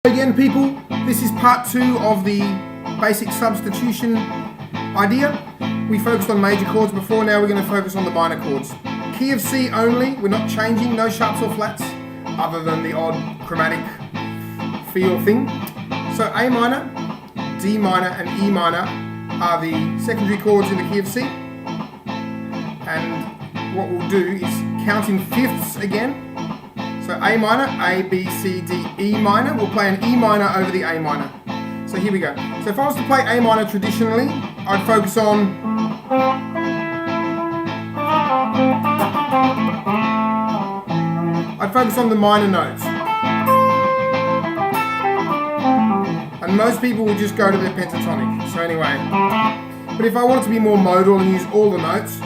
Again, people, this is part 2 of the basic substitution idea. We focused on major chords before, now we're going to focus on the minor chords. Key of C only, we're not changing, no sharps or flats, other than the odd chromatic feel thing. So A minor, D minor and E minor are the secondary chords in the key of C. And what we'll do is count in fifths again. So A minor, A, B, C, D, E minor. We'll play an E minor over the A minor. So here we go. So if I was to play A minor traditionally, I'd focus on the minor notes. And most people will just go to their pentatonic. So anyway, but if I want it to be more modal and use all the notes,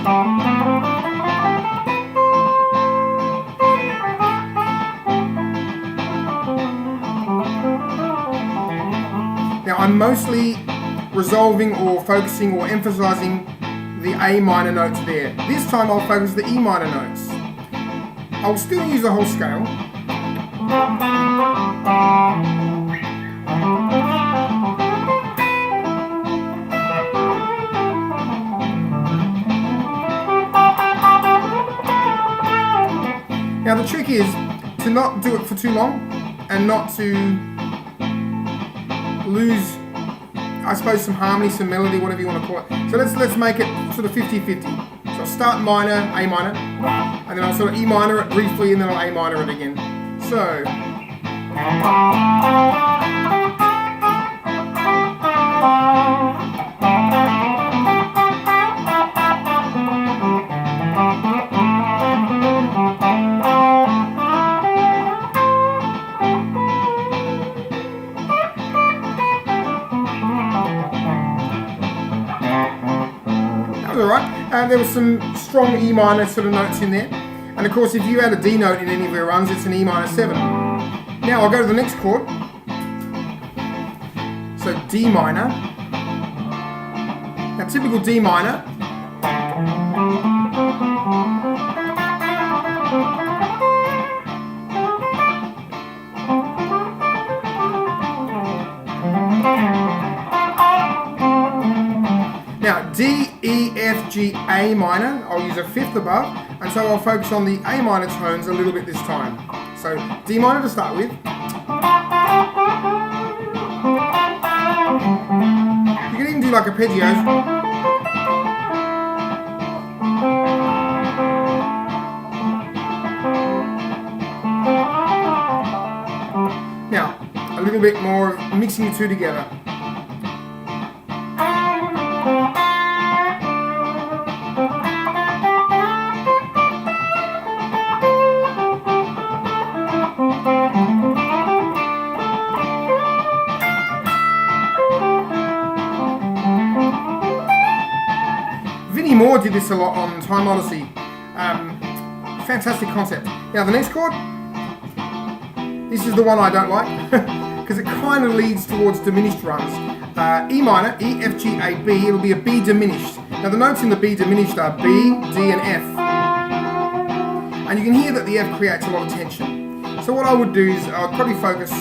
now I'm mostly resolving or focusing or emphasizing the A minor notes there. This time I'll focus the E minor notes. I'll still use the whole scale. Now the trick is to not do it for too long and not to lose, I suppose, some harmony, some melody, whatever you want to call it. So let's make it sort of 50-50. So I'll start minor, A minor, and then I'll sort of E minor it briefly, and then I'll A minor it again. So alright, there was some strong E minor sort of notes in there, and of course if you add a D note in any of your runs, it's an E minor 7. Now I'll go to the next chord, so D minor. Now typical D minor, now D, E, F, G, A minor, I'll use a fifth above, and so I'll focus on the A minor tones a little bit this time. So D minor to start with. You can even do like arpeggios. Now, a little bit more of mixing the two together. Moore did this a lot on Time Odyssey. Fantastic concept. Now the next chord, this is the one I don't like because it kind of leads towards diminished runs. E minor, E, F, G, A, B, it'll be a B diminished. Now the notes in the B diminished are B, D and F. And you can hear that the F creates a lot of tension. So what I would do is I would probably focus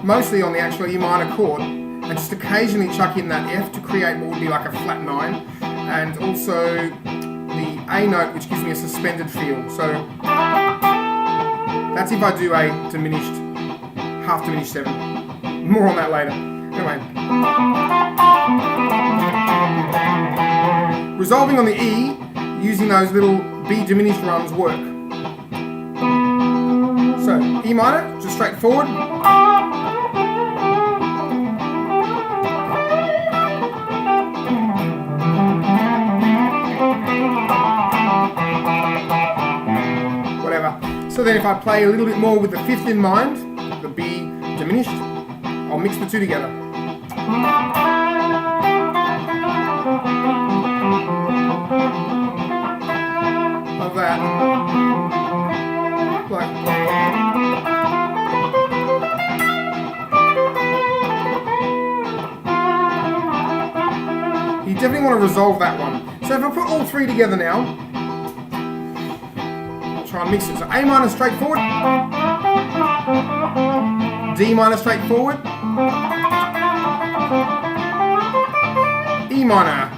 mostly on the actual E minor chord and just occasionally chuck in that F to create what would be like a flat 9. And also the A note, which gives me a suspended feel. So that's if I do a diminished, half diminished 7. More on that later. Anyway. Resolving on the E, using those little B diminished runs work. So E minor, just straight forward. So then if I play a little bit more with the fifth in mind, the B diminished, I'll mix the two together. Like that. Like. You definitely want to resolve that one. So if I put all three together now, try and mix it. So A minor straight forward. D minor straightforward, E minor,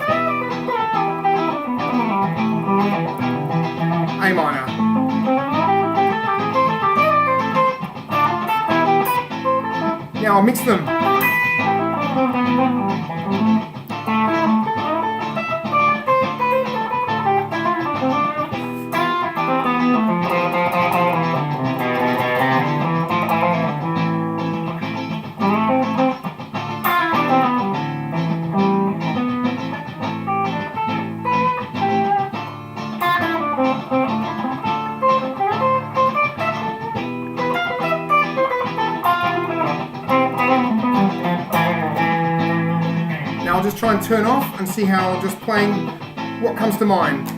A minor. Now I'll mix them. I'll just try and turn off and see how just playing what comes to mind.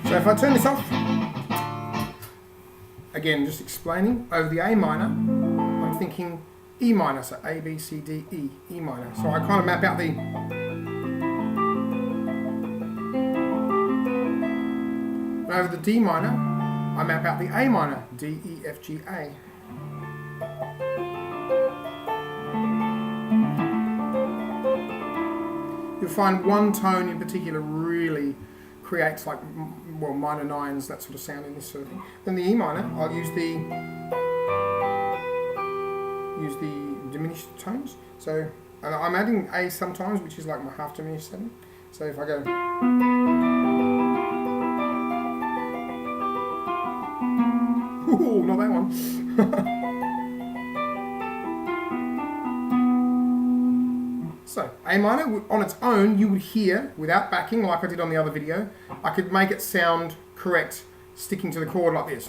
So if I turn this off, again just explaining, over the A minor, I'm thinking E minor, so A, B, C, D, E, E minor. So I kind of map out the over the D minor, I map out the A minor, D, E, F, G, A. You'll find one tone in particular really creates like, well, minor nines, that sort of sound in this sort of thing. Then the E minor, I'll use the diminished tones. So I'm adding A sometimes, which is like my half diminished setting. So if I go, ooh, not that one. So, A minor, on its own, you would hear, without backing, like I did on the other video, I could make it sound correct, sticking to the chord like this.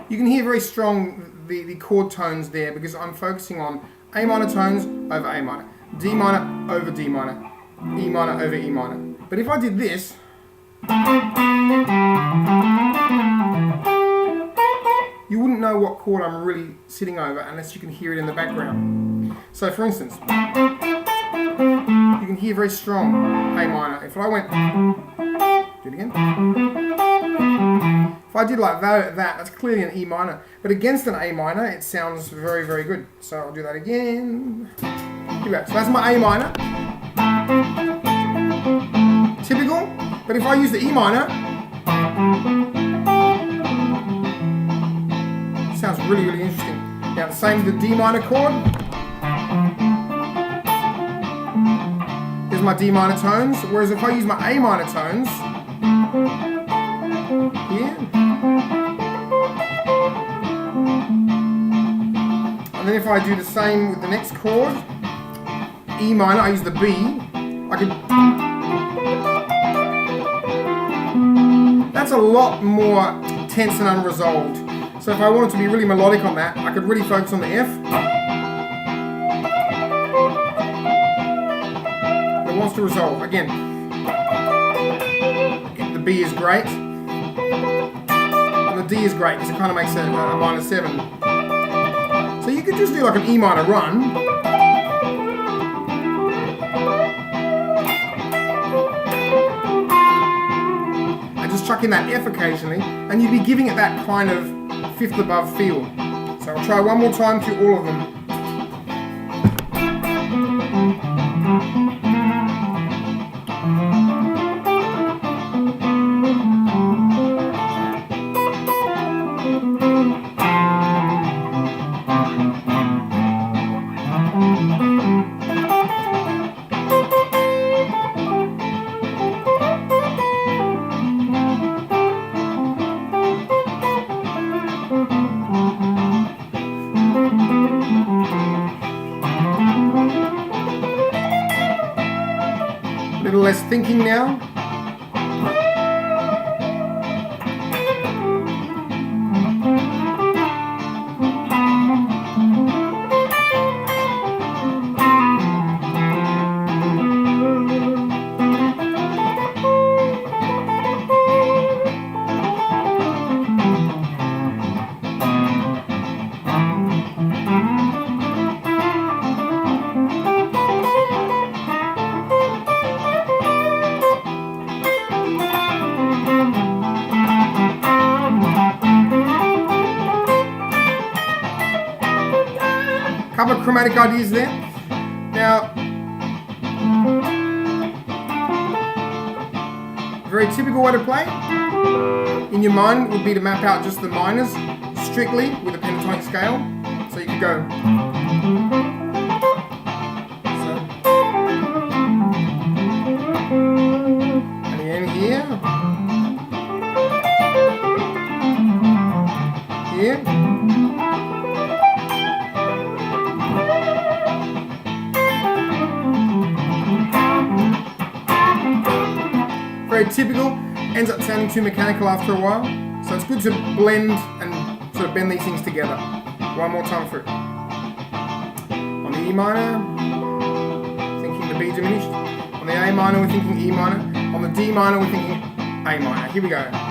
You can hear very strong the chord tones there because I'm focusing on A minor tones over A minor, D minor over D minor, E minor over E minor. But if I did this, you wouldn't know what chord I'm really sitting over unless you can hear it in the background. So for instance, you can hear very strong A minor. If I went, do it again. If I did like that, that's clearly an E minor. But against an A minor, it sounds very, very good. So I'll do that again. Here we go. So that's my A minor. Typical, but if I use the E minor, it sounds really, really interesting. Now the same with the D minor chord. Here's my D minor tones, whereas if I use my A minor tones, here, and then if I do the same with the next chord, E minor, I use the B, I could. That's a lot more tense and unresolved. So if I wanted to be really melodic on that, I could really focus on the F. It wants to resolve. Again, the B is great. And the D is great because it kind of makes it a minor 7. So you could just do like an E minor run. Chuck in that F occasionally, and you'd be giving it that kind of fifth above feel. So I'll try one more time through all of them. less thinking now. Couple of chromatic ideas there. Now, very typical way to play in your mind would be to map out just the minors strictly with a pentatonic scale. So you could go. And again here. Here. Very typical, ends up sounding too mechanical after a while. So it's good to blend and sort of bend these things together. One more time through. On the E minor, thinking the B diminished. On the A minor, we're thinking E minor. On the D minor, we're thinking A minor. Here we go.